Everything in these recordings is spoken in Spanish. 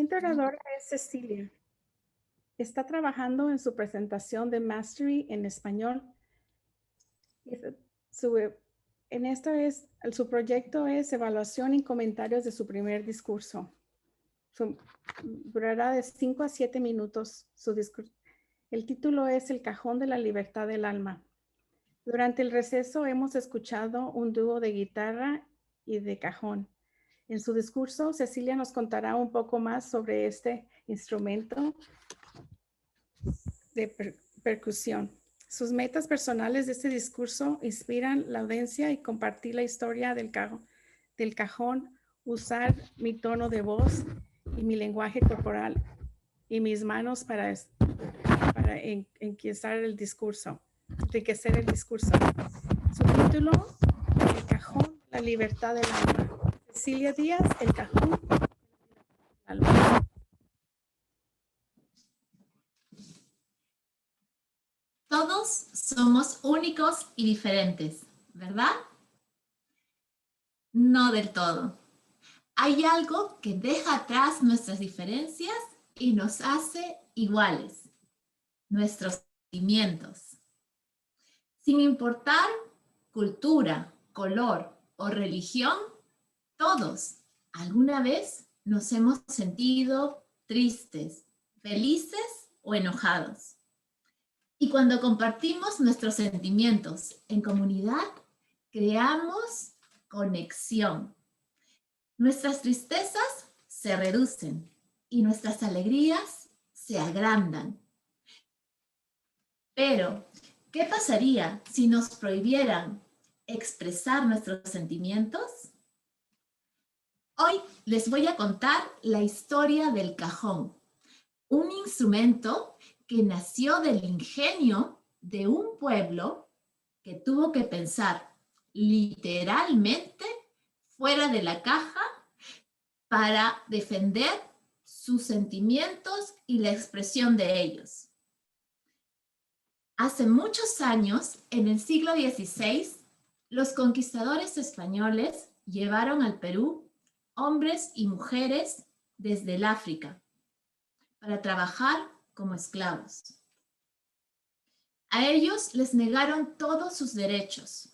siguiente oradora es Cecilia. Está trabajando en su presentación de Mastery en español. Su proyecto es evaluación y comentarios de su primer discurso. Durará de 5 a 7 minutos su discurso. El título es El cajón de la libertad del alma. Durante el receso hemos escuchado un dúo de guitarra y de cajón. En su discurso, Cecilia nos contará un poco más sobre este instrumento de percusión. Sus metas personales de este discurso inspiran la audiencia y compartir la historia del cajón, usar mi tono de voz y mi lenguaje corporal y mis manos para enriquecer el discurso. Su título, El cajón, la libertad del alma. Cecilia Díaz, El cajón, la libertad del alma. Todos somos únicos y diferentes, ¿verdad? No del todo. Hay algo que deja atrás nuestras diferencias y nos hace iguales, nuestros sentimientos. Sin importar cultura, color o religión, todos alguna vez nos hemos sentido tristes, felices o enojados. Y cuando compartimos nuestros sentimientos en comunidad, creamos conexión. Nuestras tristezas se reducen y nuestras alegrías se agrandan. Pero, ¿qué pasaría si nos prohibieran expresar nuestros sentimientos? Hoy les voy a contar la historia del cajón, un instrumento que nació del ingenio de un pueblo que tuvo que pensar literalmente fuera de la caja para defender sus sentimientos y la expresión de ellos. Hace muchos años, en el siglo XVI, los conquistadores españoles llevaron al Perú hombres y mujeres desde el África para trabajar como esclavos. A ellos les negaron todos sus derechos,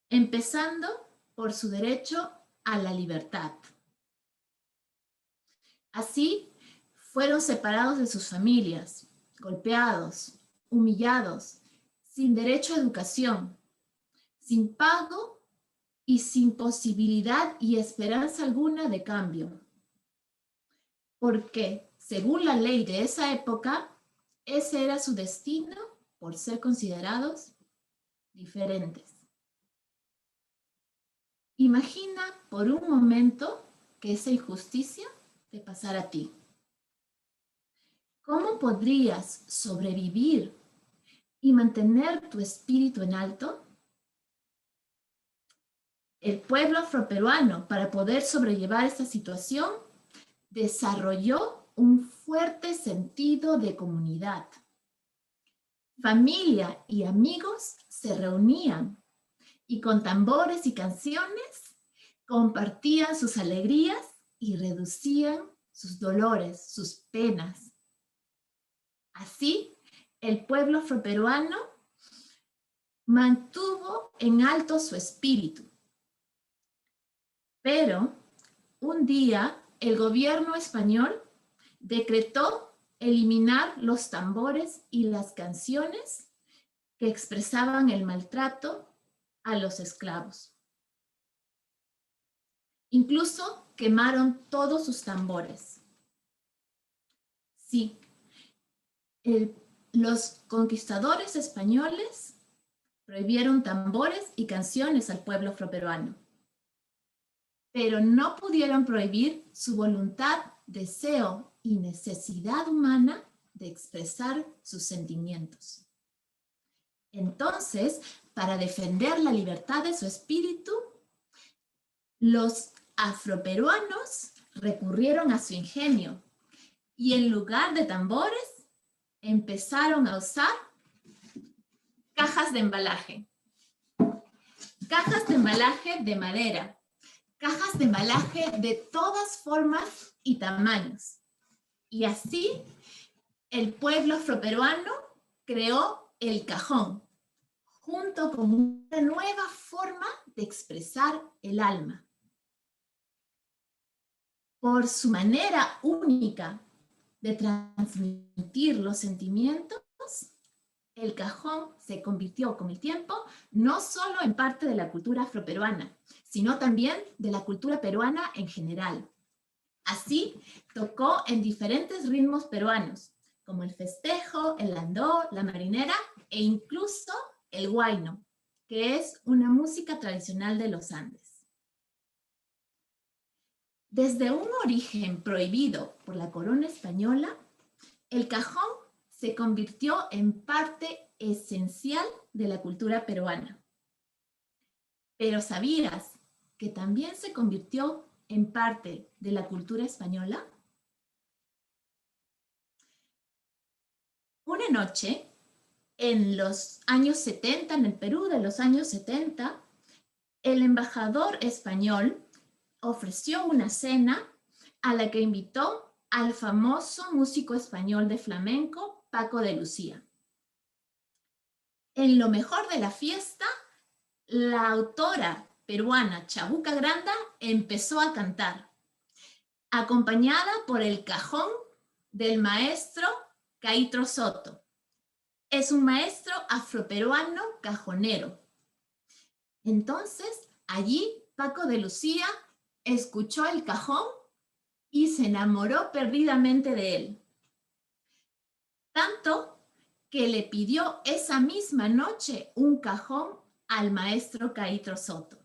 empezando por su derecho a la libertad. Así, fueron separados de sus familias, golpeados, humillados, sin derecho a educación, sin pago y sin posibilidad y esperanza alguna de cambio. Porque, según la ley de esa época, ese era su destino por ser considerados diferentes. Imagina por un momento que esa injusticia te pasara a ti. ¿Cómo podrías sobrevivir y mantener tu espíritu en alto? El pueblo afroperuano, para poder sobrellevar esta situación, desarrolló un fuerte sentido de comunidad. Familia y amigos se reunían y con tambores y canciones compartían sus alegrías y reducían sus dolores, sus penas. Así, el pueblo afroperuano mantuvo en alto su espíritu. Pero un día el gobierno español decretó eliminar los tambores y las canciones que expresaban el maltrato a los esclavos. Incluso quemaron todos sus tambores. Sí, los conquistadores españoles prohibieron tambores y canciones al pueblo afroperuano, pero no pudieron prohibir su voluntad, deseo y necesidad humana de expresar sus sentimientos. Entonces, para defender la libertad de su espíritu, los afroperuanos recurrieron a su ingenio y en lugar de tambores, empezaron a usar cajas de embalaje. Cajas de embalaje de madera, cajas de embalaje de todas formas y tamaños. Y así el pueblo afroperuano creó el cajón, junto con una nueva forma de expresar el alma. Por su manera única de transmitir los sentimientos, el cajón se convirtió con el tiempo no solo en parte de la cultura afroperuana, sino también de la cultura peruana en general. Así, tocó en diferentes ritmos peruanos, como el festejo, el landó, la marinera e incluso el huayno, que es una música tradicional de los Andes. Desde un origen prohibido por la corona española, el cajón se convirtió en parte esencial de la cultura peruana. Pero ¿sabías que también se convirtió en parte de la cultura española? Una noche, en los años 70, en el Perú de los años 70, el embajador español ofreció una cena a la que invitó al famoso músico español de flamenco, Paco de Lucía. En lo mejor de la fiesta, la autora peruana Chabuca Granda empezó a cantar, acompañada por el cajón del maestro Caitro Soto. Es un maestro afroperuano cajonero. Entonces, allí Paco de Lucía escuchó el cajón y se enamoró perdidamente de él. Tanto que le pidió esa misma noche un cajón al maestro Caitro Soto.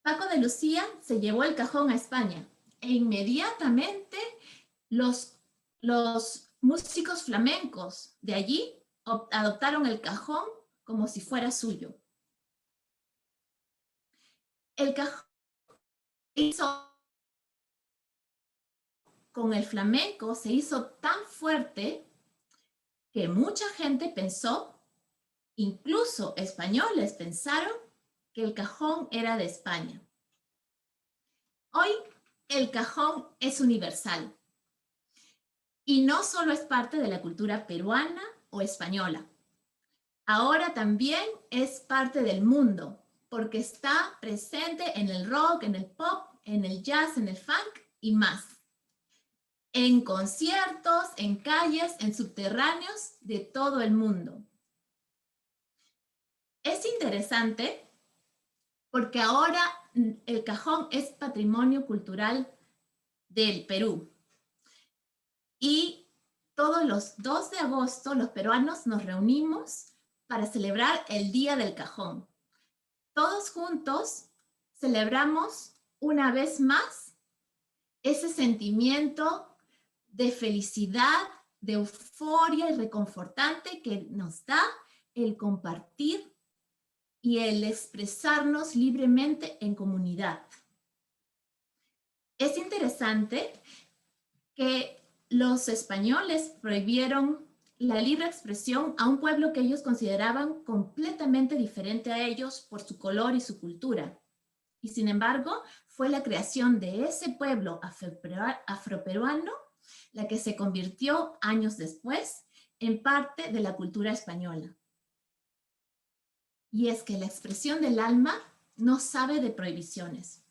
Paco de Lucía se llevó el cajón a España e inmediatamente los músicos flamencos de allí adoptaron el cajón como si fuera suyo. El cajón con el flamenco se hizo tan fuerte que mucha gente pensó, incluso españoles pensaron, que el cajón era de España. Hoy el cajón es universal y no solo es parte de la cultura peruana o española. Ahora también es parte del mundo porque está presente en el rock, en el pop, en el jazz, en el funk y más. En conciertos, en calles, en subterráneos de todo el mundo. Es interesante porque ahora el cajón es patrimonio cultural del Perú. Y todos los 2 de agosto los peruanos nos reunimos para celebrar el Día del Cajón. Todos juntos celebramos una vez más ese sentimiento de felicidad, de euforia y reconfortante que nos da el compartir y el expresarnos libremente en comunidad. Es interesante que los españoles prohibieron la libre expresión a un pueblo que ellos consideraban completamente diferente a ellos por su color y su cultura. Y sin embargo, fue la creación de ese pueblo afroperuano la que se convirtió años después en parte de la cultura española. Y es que la expresión del alma no sabe de prohibiciones,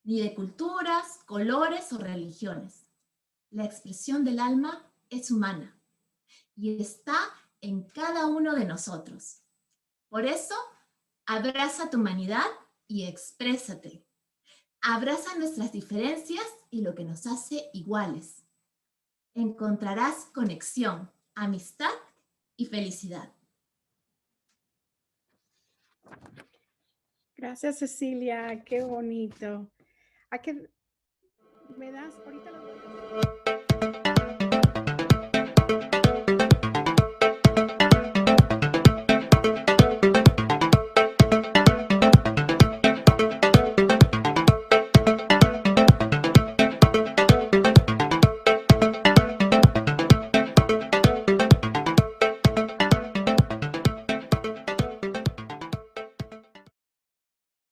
ni de culturas, colores o religiones. La expresión del alma es humana y está en cada uno de nosotros. Por eso, abraza tu humanidad y exprésate. Abraza nuestras diferencias y lo que nos hace iguales. Encontrarás conexión, amistad y felicidad. Gracias, Cecilia. Qué bonito. ¿A qué me das? Ahorita lo